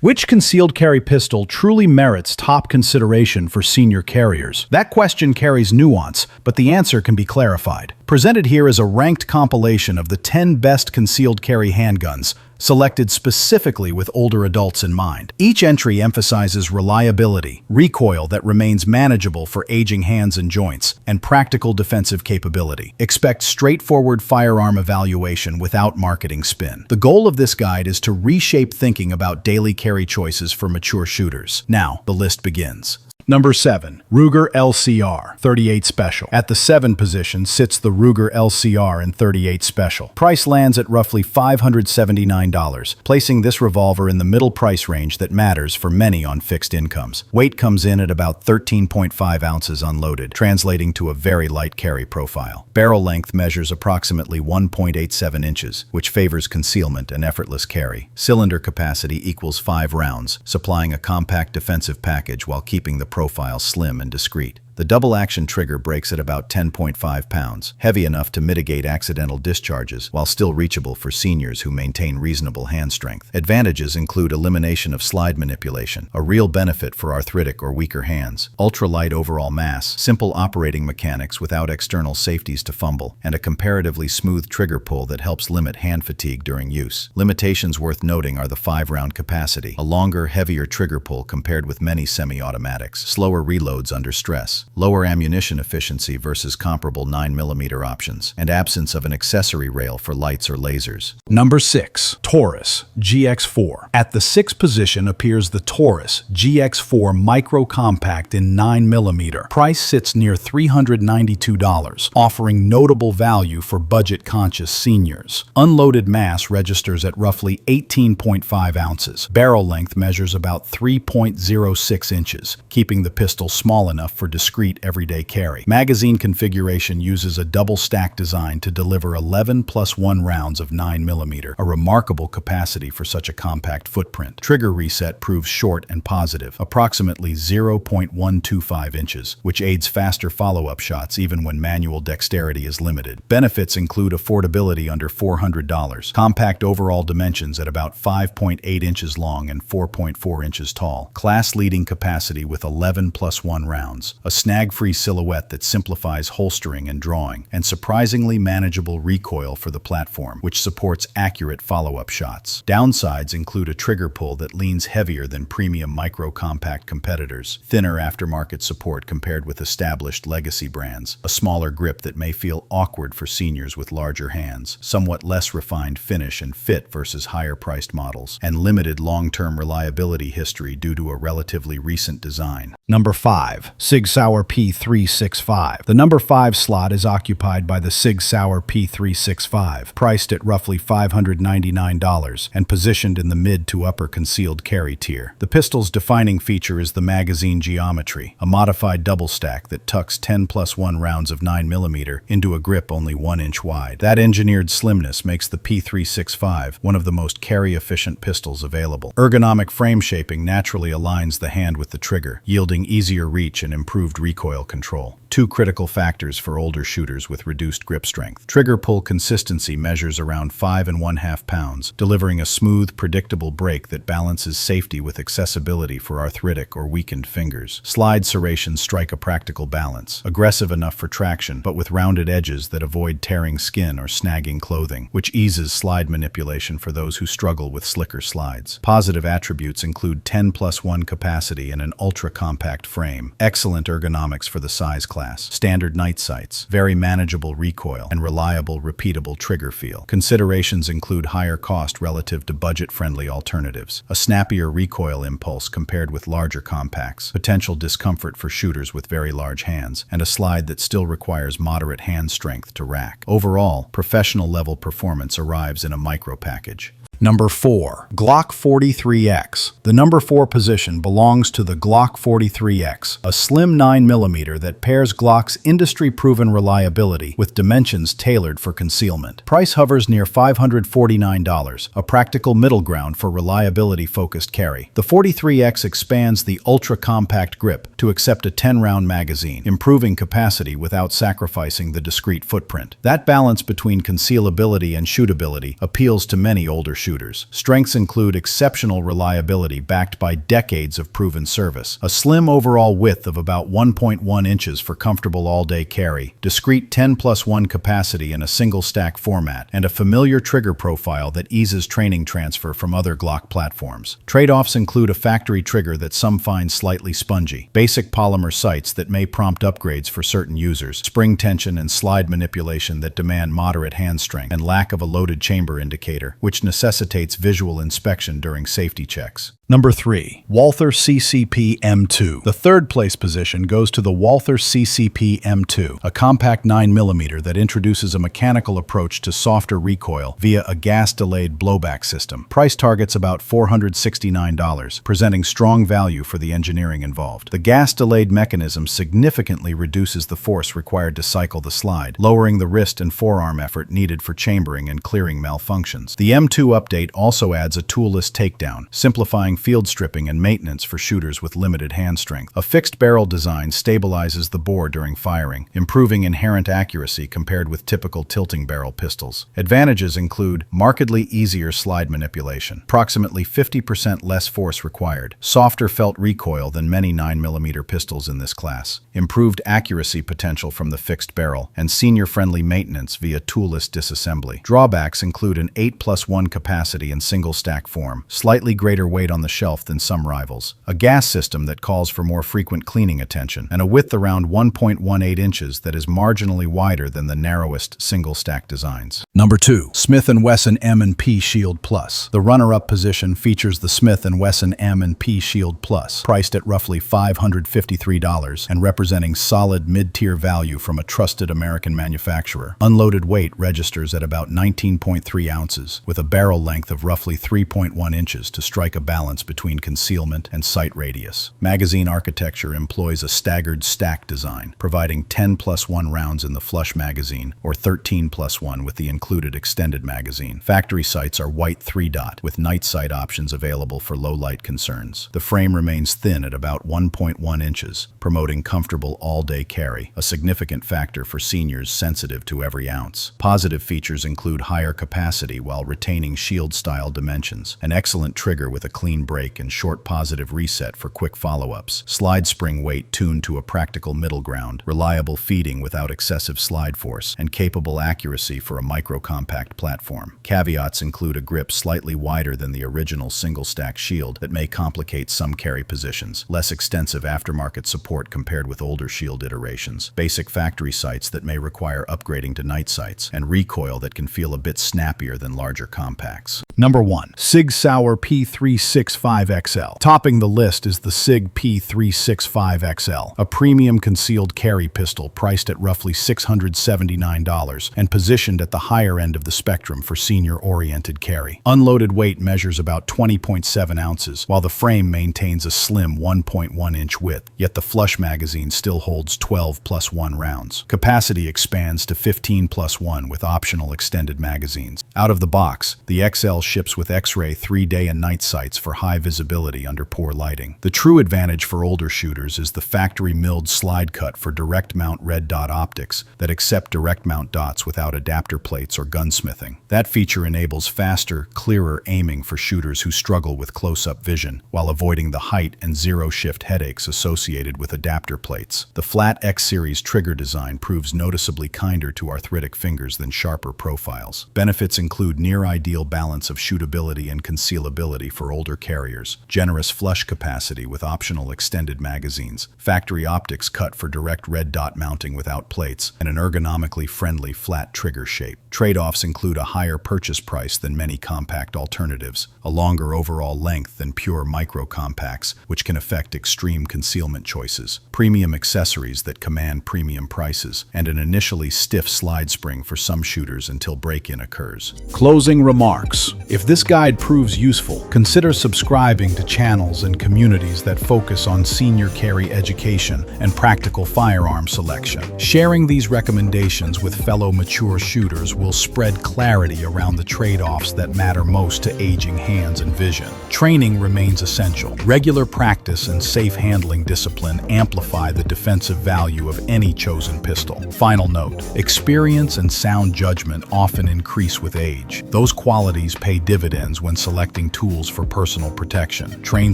Which concealed carry pistol truly merits top consideration for senior carriers? That question carries nuance, but the answer can be clarified. Presented here is a ranked compilation of the 10 best concealed carry handguns, selected specifically with older adults in mind. Each entry emphasizes reliability, recoil that remains manageable for aging hands and joints, and practical defensive capability. Expect straightforward firearm evaluation without marketing spin. The goal of this guide is to reshape thinking about daily carry choices for mature shooters. Now, the list begins. Number 7. Ruger LCR 38 Special. At the 7 position sits the Ruger LCR in 38 Special. Price lands at roughly $579, placing this revolver in the middle price range that matters for many on fixed incomes. Weight comes in at about 13.5 ounces unloaded, translating to a very light carry profile. Barrel length measures approximately 1.87 inches, which favors concealment and effortless carry. Cylinder capacity equals 5 rounds, supplying a compact defensive package while keeping the profile slim and discreet. The double-action trigger breaks at about 10.5 pounds, heavy enough to mitigate accidental discharges while still reachable for seniors who maintain reasonable hand strength. Advantages include elimination of slide manipulation, a real benefit for arthritic or weaker hands, ultra-light overall mass, simple operating mechanics without external safeties to fumble, and a comparatively smooth trigger pull that helps limit hand fatigue during use. Limitations worth noting are the 5-round capacity, a longer, heavier trigger pull compared with many semi-automatics, slower reloads under stress, lower ammunition efficiency versus comparable 9mm options, and absence of an accessory rail for lights or lasers. Number 6. Taurus GX4. At the 6th position appears the Taurus GX4 Micro Compact in 9mm. Price sits near $392, offering notable value for budget-conscious seniors. Unloaded mass registers at roughly 18.5 ounces. Barrel length measures about 3.06 inches, keeping the pistol small enough for discreet everyday carry. Magazine configuration uses a double-stack design to deliver 11+1 rounds of 9mm, a remarkable capacity for such a compact footprint. Trigger reset proves short and positive, approximately 0.125 inches, which aids faster follow-up shots even when manual dexterity is limited. Benefits include affordability under $400, compact overall dimensions at about 5.8 inches long and 4.4 inches tall, class-leading capacity with 11+1 rounds, a snag-free silhouette that simplifies holstering and drawing, and surprisingly manageable recoil for the platform, which supports accurate follow-up shots. Downsides include a trigger pull that leans heavier than premium micro-compact competitors, thinner aftermarket support compared with established legacy brands, a smaller grip that may feel awkward for seniors with larger hands, somewhat less refined finish and fit versus higher-priced models, and limited long-term reliability history due to a relatively recent design. Number 5. Sig Sauer P365. The number 5 slot is occupied by the Sig Sauer P365, priced at roughly $599 and positioned in the mid to upper concealed carry tier. The pistol's defining feature is the magazine geometry, a modified double stack that tucks 10+1 rounds of 9mm into a grip only 1 inch wide. That engineered slimness makes the P365 one of the most carry-efficient pistols available. Ergonomic frame shaping naturally aligns the hand with the trigger, yielding easier reach and improved recoil control. Two critical factors for older shooters with reduced grip strength. Trigger pull consistency measures around 5.5 pounds, delivering a smooth, predictable break that balances safety with accessibility for arthritic or weakened fingers. Slide serrations strike a practical balance, aggressive enough for traction, but with rounded edges that avoid tearing skin or snagging clothing, which eases slide manipulation for those who struggle with slicker slides. Positive attributes include 10+1 capacity and an ultra-compact frame, excellent ergonomics for the size class, standard night sights, very manageable recoil, and reliable, repeatable trigger feel. Considerations include higher cost relative to budget-friendly alternatives, a snappier recoil impulse compared with larger compacts, potential discomfort for shooters with very large hands, and a slide that still requires moderate hand strength to rack. Overall, professional-level performance arrives in a micro package. Number 4. Glock 43X. The number 4 position belongs to the Glock 43X, a slim 9mm that pairs Glock's industry-proven reliability with dimensions tailored for concealment. Price hovers near $549, a practical middle ground for reliability-focused carry. The 43X expands the ultra-compact grip to accept a 10-round magazine, improving capacity without sacrificing the discrete footprint. That balance between concealability and shootability appeals to many older shooters. Strengths include exceptional reliability durability backed by decades of proven service. A slim overall width of about 1.1 inches for comfortable all-day carry, discreet 10+1 capacity in a single-stack format, and a familiar trigger profile that eases training transfer from other Glock platforms. Trade-offs include a factory trigger that some find slightly spongy, basic polymer sights that may prompt upgrades for certain users, spring tension and slide manipulation that demand moderate hand strength, and lack of a loaded chamber indicator, which necessitates visual inspection during safety checks. Number 3. Walther CCP M2. The third place position goes to the Walther CCP M2, a compact 9mm that introduces a mechanical approach to softer recoil via a gas-delayed blowback system. Price targets about $469, presenting strong value for the engineering involved. The gas-delayed mechanism significantly reduces the force required to cycle the slide, lowering the wrist and forearm effort needed for chambering and clearing malfunctions. The M2 update also adds a toolless takedown, simplifying field stripping and maintenance for shooters with limited hand strength. A fixed barrel design stabilizes the bore during firing, improving inherent accuracy compared with typical tilting barrel pistols. Advantages include markedly easier slide manipulation, approximately 50% less force required, softer felt recoil than many 9mm pistols in this class, improved accuracy potential from the fixed barrel, and senior-friendly maintenance via toolless disassembly. Drawbacks include an 8+1 capacity in single-stack form, slightly greater weight on the shelf than some rivals, a gas system that calls for more frequent cleaning attention, and a width around 1.18 inches that is marginally wider than the narrowest single-stack designs. Number 2. Smith & Wesson M&P Shield Plus. The runner-up position features the Smith & Wesson M&P Shield Plus, priced at roughly $553 and representing solid mid-tier value from a trusted American manufacturer. Unloaded weight registers at about 19.3 ounces, with a barrel length of roughly 3.1 inches to strike a balance between concealment and sight radius. Magazine architecture employs a staggered stack design, providing 10+1 rounds in the flush magazine or 13+1 with the included extended magazine. Factory sights are white 3-dot, with night sight options available for low-light concerns. The frame remains thin at about 1.1 inches, promoting comfortable all-day carry, a significant factor for seniors sensitive to every ounce. Positive features include higher capacity while retaining shield-style dimensions, an excellent trigger with a clean break and short positive reset for quick follow-ups, slide spring weight tuned to a practical middle ground, reliable feeding without excessive slide force, and capable accuracy for a micro-compact platform. Caveats include a grip slightly wider than the original single-stack shield that may complicate some carry positions, less extensive aftermarket support compared with older shield iterations, basic factory sights that may require upgrading to night sights, and recoil that can feel a bit snappier than larger compacts. Number 1. Sig Sauer P365 XL. Topping the list is the Sig P365 XL, a premium concealed carry pistol priced at roughly $679 and positioned at the higher end of the spectrum for senior-oriented carry. Unloaded weight measures about 20.7 ounces, while the frame maintains a slim 1.1-inch width, yet the flush magazine still holds 12+1 rounds. Capacity expands to 15+1 with optional extended magazines. Out of the box, the XL ships with X-ray 3-day and night sights for high visibility under poor lighting. The true advantage for older shooters is the factory-milled slide cut for direct mount red dot optics that accept direct mount dots without adapter plates or gunsmithing. That feature enables faster, clearer aiming for shooters who struggle with close-up vision, while avoiding the height and zero-shift headaches associated with adapter plates. The flat X-series trigger design proves noticeably kinder to arthritic fingers than sharper profiles. Benefits include near-ideal balance of shootability and concealability for older carriers, generous flush capacity with optional extended magazines, factory optics cut for direct red dot mounting without plates, and an ergonomically friendly flat trigger shape. Trade-offs include a higher purchase price than many compact alternatives, a longer overall length than pure micro-compacts, which can affect extreme concealment choices, premium accessories that command premium prices, and an initially stiff slide spring for some shooters until break-in occurs. Closing remarks. If this guide proves useful, consider subscribing to channels and communities that focus on senior carry education and practical firearm selection. Sharing these recommendations with fellow mature shooters will spread clarity around the trade-offs that matter most to aging hands and vision. Training remains essential. Regular practice and safe handling discipline amplify the defensive value of any chosen pistol. Final note: experience and sound judgment often increase with age. Those qualities pay dividends when selecting tools for personal protection. Train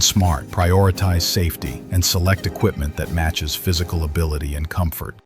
smart, prioritize safety, and select equipment that matches physical ability and comfort.